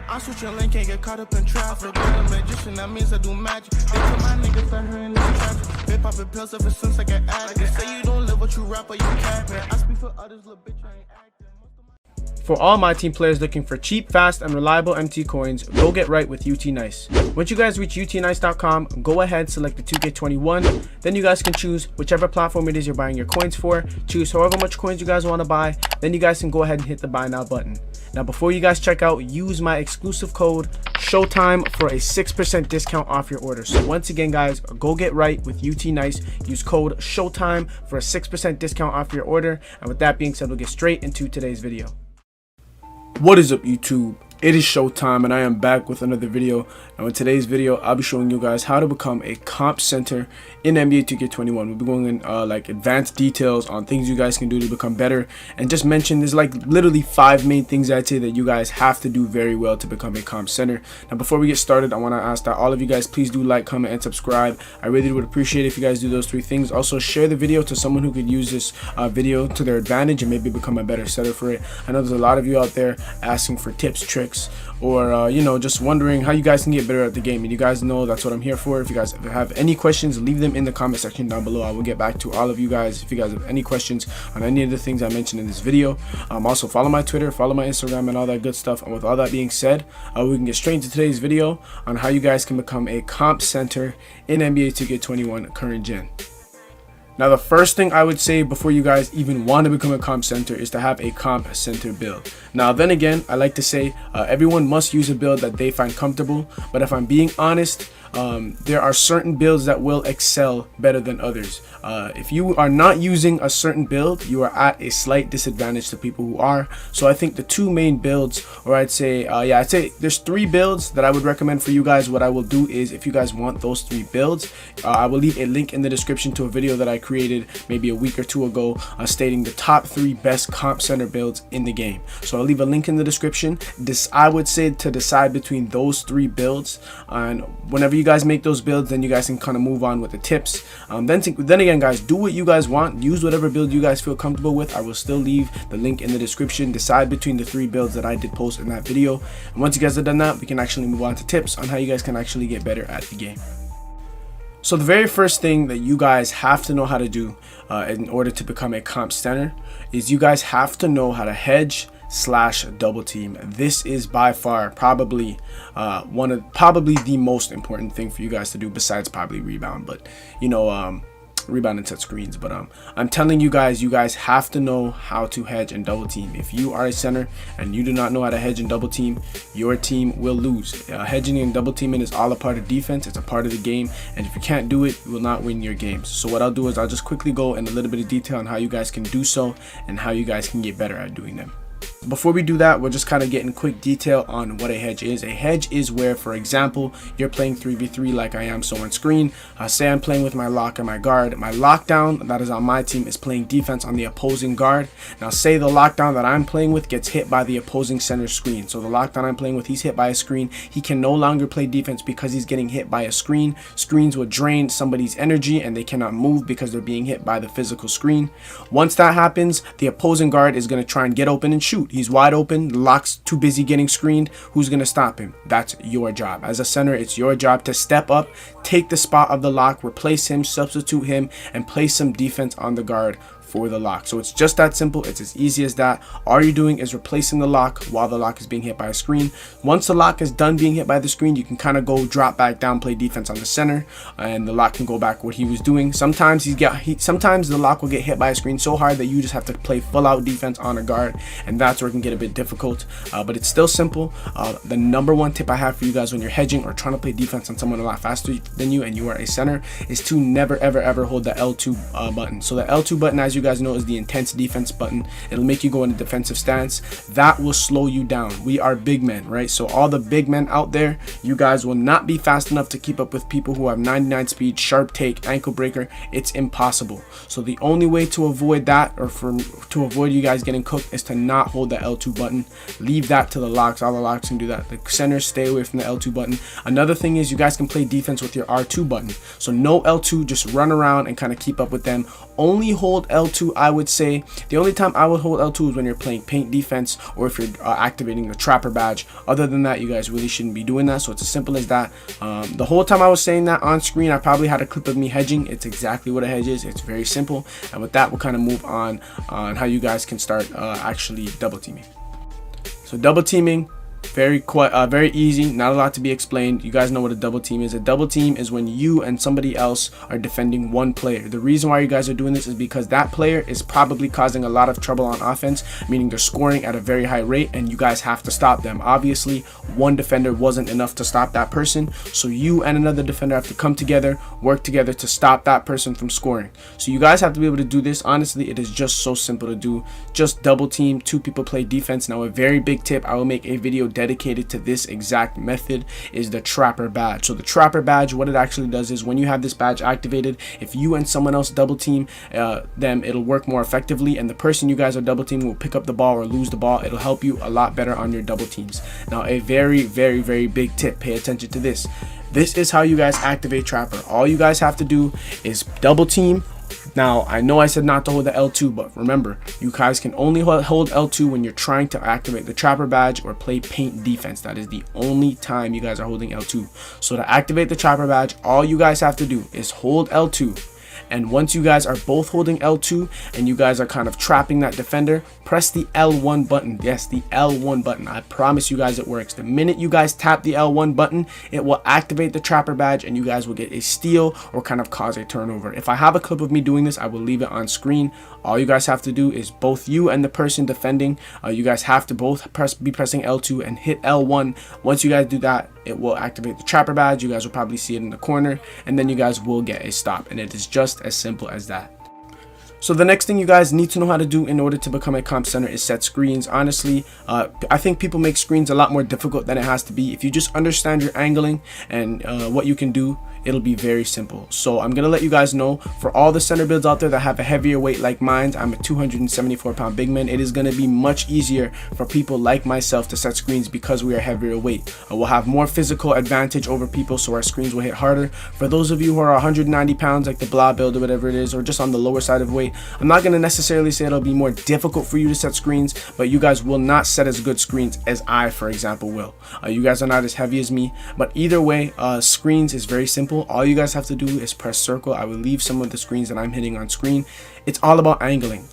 I switch your lane, can't get caught up in traffic. I'm a magician, that means I do magic. They tell my niggas that her in this traffic. They poppin' pills ever since I get addict. They say you don't live what you rap or you capping. I speak for others, little bitch, I ain't acting. For all my team players looking for cheap, fast, and reliable MT coins, go get right with UT Nice. Once you guys reach utnice.com, go ahead, select the 2K21. Then you guys can choose whichever platform it is you're buying your coins for. Choose however much coins you guys want to buy. Then you guys can go ahead and hit the buy now button. Now, before you guys check out, use my exclusive code SHOWTIME for a 6% discount off your order. So once again, guys, go get right with UT Nice. Use code SHOWTIME for a 6% discount off your order. And with that being said, we'll get straight into today's video. What is up, YouTube? It is showtime, and I am back with another video. Now in today's video, I'll be showing you guys how to become a comp center in NBA 2K21. We'll be going in like advanced details on things you guys can do to become better, and just mention there's like literally 5 main things I'd say that you guys have to do very well to become a comp center. Now before we get started, I want to ask that all of you guys please do like, comment, and subscribe. I really would appreciate it if you guys do those 3 things. Also share the video to someone who could use this video to their advantage and maybe become a better setter for it. I know there's a lot of you out there asking for tips, tricks, or you know, just wondering how you guys can get better at the game, and you guys know that's what I'm here for. If you guys have any questions, leave them in the comment section down below. I will get back to all of you guys if you guys have any questions on any of the things I mentioned in this video. Also follow my Twitter, follow my Instagram, and all that good stuff. And with all that being said, we can get straight into today's video on how you guys can become a comp center in NBA 2K21 current gen. Now the first thing I would say before you guys even want to become a comp center is to have a comp center build. Now then again, I like to say everyone must use a build that they find comfortable, but if I'm being honest, there are certain builds that will excel better than others. If you are not using a certain build, you are at a slight disadvantage to people who are. So I think the 2 main builds, or I'd say there's 3 builds that I would recommend for you guys. What I will do is, if you guys want those 3 builds, I will leave a link in the description to a video that I created maybe a week or 2 ago stating the top 3 best comp center builds in the game. So I'll leave a link in the description. I would say to decide between those 3 builds, and whenever you guys make those builds, then you guys can kind of move on with the tips. Then again, guys, do what you guys want. Use whatever build you guys feel comfortable with. I will still leave the link in the description. Decide between the 3 builds that I did post in that video. And once you guys have done that, we can actually move on to tips on how you guys can actually get better at the game. So the very first thing that you guys have to know how to do in order to become a comp center is you guys have to know how to hedge / double team. This is by far probably the most important thing for you guys to do, besides probably rebound, but you know, rebound and set screens. But I'm telling you guys have to know how to hedge and double team. If you are a center and you do not know how to hedge and double team, your team will lose. Hedging and double teaming is all a part of defense. It's a part of the game, and if you can't do it, you will not win your games. So what I'll do is I'll just quickly go in a little bit of detail on how you guys can do so and how you guys can get better at doing them. Before we do that, we're just kind of getting quick detail on what a hedge is. A hedge is where, for example, you're playing 3v3 like I am so on screen. Say I'm playing with my lock and my guard. My lockdown that is on my team is playing defense on the opposing guard. Now say the lockdown that I'm playing with gets hit by the opposing center screen. So the lockdown I'm playing with, he's hit by a screen. He can no longer play defense because he's getting hit by a screen. Screens will drain somebody's energy and they cannot move because they're being hit by the physical screen. Once that happens, the opposing guard is going to try and get open and shoot. He's wide open, the lock's too busy getting screened. Who's going to stop him? That's your job. As a center, it's your job to step up, take the spot of the lock, replace him, substitute him, and place some defense on the guard for the lock. So it's just that simple. It's as easy as that. All you're doing is replacing the lock while the lock is being hit by a screen. Once the lock is done being hit by the screen, you can kind of go drop back down, play defense on the center, and the lock can go back what he was doing. Sometimes sometimes the lock will get hit by a screen so hard that you just have to play full out defense on a guard, and that's where it can get a bit difficult, but it's still simple. The number 1 tip I have for you guys when you're hedging or trying to play defense on someone a lot faster than you and you are a center is to never ever hold the L2 button. So the L2 button, as you guys know, is the intense defense button. It'll make you go in a defensive stance. That will slow you down. We are big men, right? So all the big men out there, you guys will not be fast enough to keep up with people who have 99 speed, sharp take, ankle breaker. It's impossible. So the only way to avoid that, or to avoid you guys getting cooked, is to not hold the L2 button. Leave that to the locks. All the locks can do that. The centers, stay away from the L2 button. Another thing is you guys can play defense with your R2 button. So no L2, just run around and kind of keep up with them. Only hold L2 L2, I would say the only time I would hold L2 is when you're playing paint defense or if you're activating the trapper badge. Other than that, you guys really shouldn't be doing that. So it's as simple as that. The whole time I was saying that on screen, I probably had a clip of me hedging. It's exactly what a hedge is. It's very simple. And with that, we'll kind of move on how you guys can start actually double teaming. So double teaming, very easy, not a lot to be explained. You guys know what a double team is. A double team is when you and somebody else are defending one player. The reason why you guys are doing this is because that player is probably causing a lot of trouble on offense, meaning they're scoring at a very high rate and you guys have to stop them. Obviously, one defender wasn't enough to stop that person, so you and another defender have to come together, work together to stop that person from scoring. So you guys have to be able to do this. Honestly, it is just so simple to do. Just double team, 2 people play defense. Now, a very big tip, I will make a video dedicated to this exact method, is the trapper badge. So the trapper badge, what it actually does is when you have this badge activated, if you and someone else double team them, it'll work more effectively, and the person you guys are double teaming will pick up the ball or lose the ball. It'll help you a lot better on your double teams. Now, a very big tip, pay attention to this. This is how you guys activate trapper. All you guys have to do is double team. Now, I know I said not to hold the L2, but remember, you guys can only hold L2 when you're trying to activate the trapper badge or play paint defense. That is the only time you guys are holding L2. So to activate the trapper badge, all you guys have to do is hold L2. And once you guys are both holding L2 and you guys are kind of trapping that defender, press the L1 button. Yes, the L1 button. I promise you guys it works. The minute you guys tap the L1 button, it will activate the trapper badge and you guys will get a steal or kind of cause a turnover. If I have a clip of me doing this, I will leave it on screen. All you guys have to do is both you and the person defending, you guys have to both be pressing L2 and hit L1. Once you guys do that, it will activate the trapper badge. You guys will probably see it in the corner and then you guys will get a stop, and it is just as simple as that. So the next thing you guys need to know how to do in order to become a comp center is set screens. Honestly, I think people make screens a lot more difficult than it has to be. If you just understand your angling and what you can do, it'll be very simple. So I'm gonna let you guys know, for all the center builds out there that have a heavier weight like mine, I'm a 274-pound big man, it is gonna be much easier for people like myself to set screens because we are heavier weight. We'll have more physical advantage over people, so our screens will hit harder. For those of you who are 190 pounds like the blah build or whatever it is, or just on the lower side of weight, I'm not gonna necessarily say it'll be more difficult for you to set screens, but you guys will not set as good screens as I, for example, will. You guys are not as heavy as me, but either way, screens is very simple. All you guys have to do is press circle. I will leave some of the screens that I'm hitting on screen. It's all about angling.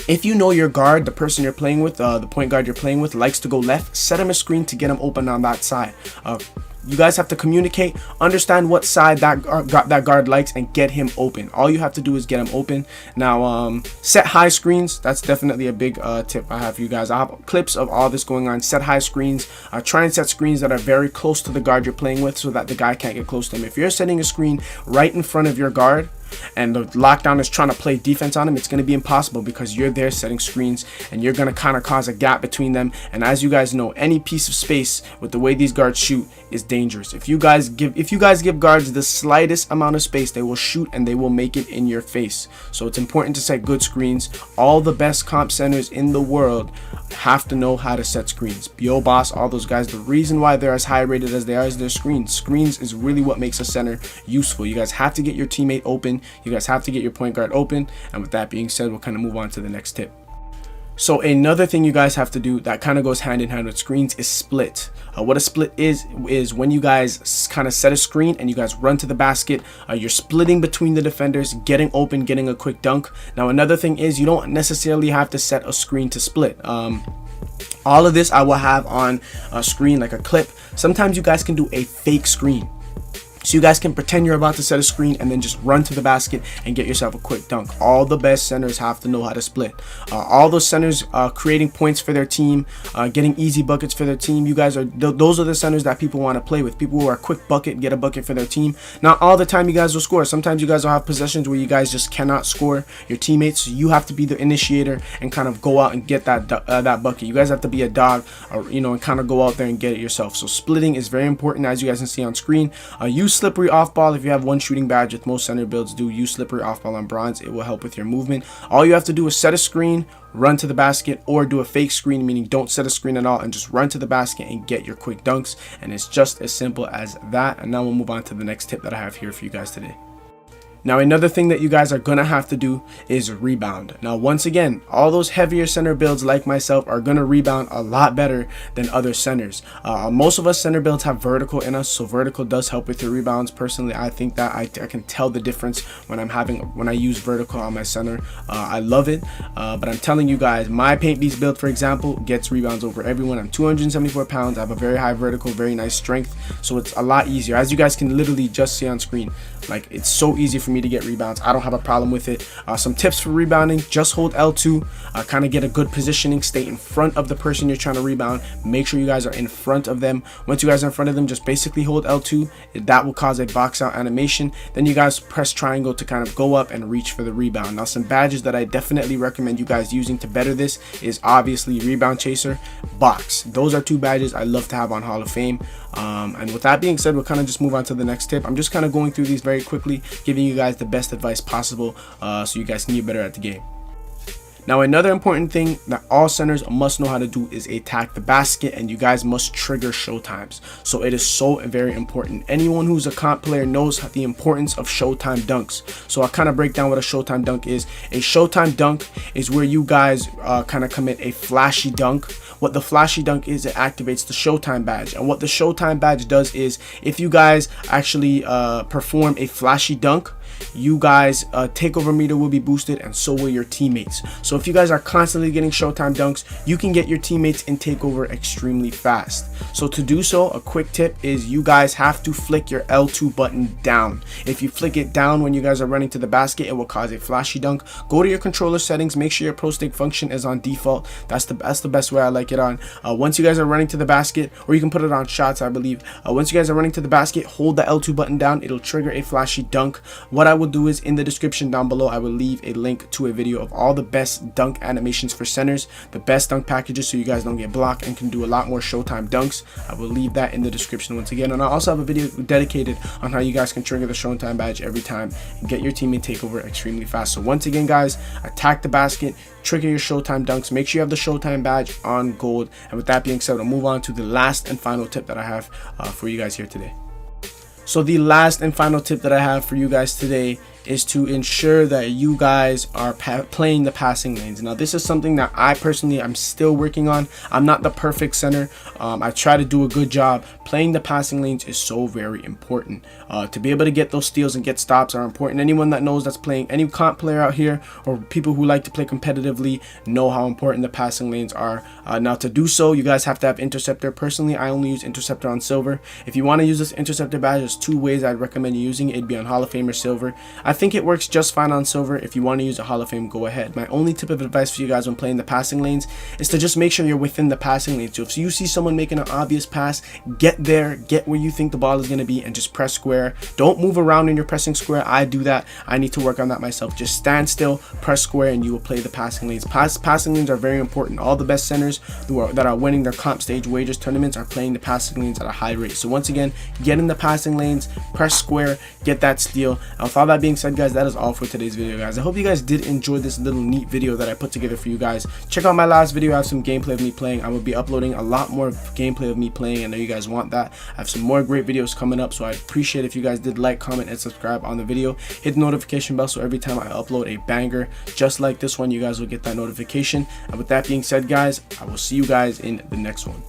If you know your guard, the person you're playing with, the point guard you're playing with, likes to go left, set him a screen to get him open on that side. You guys have to communicate, understand what side that guard likes, and get him open. All you have to do is get him open. Now, set high screens. That's definitely a big tip I have for you guys. I have clips of all this going on. Set high screens. Try and set screens that are very close to the guard you're playing with so that the guy can't get close to him. If you're setting a screen right in front of your guard and the lockdown is trying to play defense on him, it's going to be impossible because you're there setting screens and you're going to kind of cause a gap between them. And as you guys know, any piece of space with the way these guards shoot is dangerous. If you guys give guards the slightest amount of space, they will shoot and they will make it in your face. So it's important to set good screens. All the best comp centers in the world have to know how to set screens. Yo Boss, all those guys, the reason why they're as high rated as they are is their screens. Screens is really what makes a center useful. You guys have to get your teammate open. You guys have to get your point guard open. And with that being said, we'll kind of move on to the next tip. So another thing you guys have to do that kind of goes hand in hand with screens is split. What a split is when you guys kind of set a screen and you guys run to the basket. You're splitting between the defenders, getting open, getting a quick dunk. Now another thing is you don't necessarily have to set a screen to split. All of this I will have on a screen like a clip. Sometimes you guys can do a fake screen. So you guys can pretend you're about to set a screen and then just run to the basket and get yourself a quick dunk. All the best centers have to know how to split. All those centers creating points for their team, getting easy buckets for their team. You guys are those are the centers that people want to play with. People who are quick bucket, get a bucket for their team. Not all the time you guys will score. Sometimes you guys will have possessions where you guys just cannot score your teammates. So you have to be the initiator and kind of go out and get that bucket. You guys have to be a dog, and kind of go out there and get it yourself. So splitting is very important, as you guys can see on screen. Use slippery off ball. If you have one shooting badge, with most center builds do, use slippery off ball on bronze. It will help with your movement. All you have to do is set a screen, run to the basket, or do a fake screen, meaning don't set a screen at all and just run to the basket and get your quick dunks. And it's just as simple as that. And now we'll move on to the next tip that I have here for you guys today. Now another thing that you guys are gonna have to do is rebound. Now once again, all those heavier center builds like myself are gonna rebound a lot better than other centers. Most of us center builds have vertical in us, so vertical does help with your rebounds. Personally, I think that I can tell the difference when I use vertical on my center. I love it, but I'm telling you guys, my paint beast build, for example, gets rebounds over everyone. I'm 274 pounds. I have a very high vertical, very nice strength, so it's a lot easier. As you guys can literally just see on screen, like, it's so easy for me to get rebounds. I don't have a problem with it. Some tips for rebounding: just hold L2, kind of get a good positioning, stay in front of the person you're trying to rebound. Make sure you guys are in front of them. Once you guys are in front of them, just basically hold L2. That will cause a box out animation. Then you guys press triangle to kind of go up and reach for the rebound. Now some badges that I definitely recommend you guys using to better this is obviously Rebound Chaser, Box. Those are two badges I love to have on Hall of Fame. And with that being said, we'll kind of just move on to the next tip. I'm just kind of going through these very quickly, giving you guys the best advice possible, so you guys can get better at the game. Now another important thing that all centers must know how to do is attack the basket, and you guys must trigger showtimes. So it is so very important. Anyone who's a comp player knows the importance of showtime dunks. So I'll kind of break down what a showtime dunk is. A showtime dunk is where you guys kind of commit a flashy dunk. What the flashy dunk is, it activates the showtime badge, and what the showtime badge does is, if you guys actually perform a flashy dunk, you guys takeover meter will be boosted, and so will your teammates. So if you guys are constantly getting showtime dunks, you can get your teammates in takeover extremely fast. So to do so, a quick tip is you guys have to flick your L2 button down. If you flick it down when you guys are running to the basket, it will cause a flashy dunk. Go to your controller settings, make sure your pro stick function is on default. That's the best way I like it on. Once you guys are running to the basket, or you can put it on shots, I believe. Once you guys are running to the basket, hold the L2 button down. It'll trigger a flashy dunk. What I will do is, in the description down below, I will leave a link to a video of all the best dunk animations for centers, the best dunk packages, so you guys don't get blocked and can do a lot more showtime dunks. I will leave that in the description once again, and I also have a video dedicated on how you guys can trigger the showtime badge every time and get your teammate takeover extremely fast. So once again, guys, attack the basket, trigger your showtime dunks, make sure you have the showtime badge on gold. And with that being said, I'll move on to the last and final tip that I have for you guys here today. So the last and final tip that I have for you guys today is to ensure that you guys are playing the passing lanes. Now this is something that I personally I'm still working on. I'm not the perfect center. I try to do a good job. Playing the passing lanes is so very important. To be able to get those steals and get stops are important. Anyone that knows that's playing, any comp player out here, or people who like to play competitively, know how important the passing lanes are. Now to do so, you guys have to have interceptor. Personally, I only use interceptor on silver. If you want to use this interceptor badge, there's two ways I'd recommend you using it. It'd be on Hall of Fame or silver. I think it works just fine on silver. If you want to use a Hall of Fame, go ahead. My only tip of advice for you guys when playing the passing lanes is to just make sure you're within the passing lane. So if you see someone making an obvious pass, get there, get where you think the ball is going to be, and just press square. Don't move around when you're pressing square. I do that. I need to work on that myself. Just stand still, press square, and you will play the passing lanes. Passing lanes are very important. All the best centers that are winning their comp stage wagers tournaments are playing the passing lanes at a high rate. So once again, get in the passing lanes, press square, get that steal. And with all that being said, guys, that is all for today's video, guys. I hope you guys did enjoy this little neat video that I put together for you guys. Check out my last video. I have some gameplay of me playing. I will be uploading a lot more gameplay of me playing. I know you guys want that. I have some more great videos coming up, so I'd appreciate if you guys did like, comment, and subscribe on the video. Hit the notification bell so every time I upload a banger just like this one, you guys will get that notification. And with that being said, guys, I will see you guys in the next one.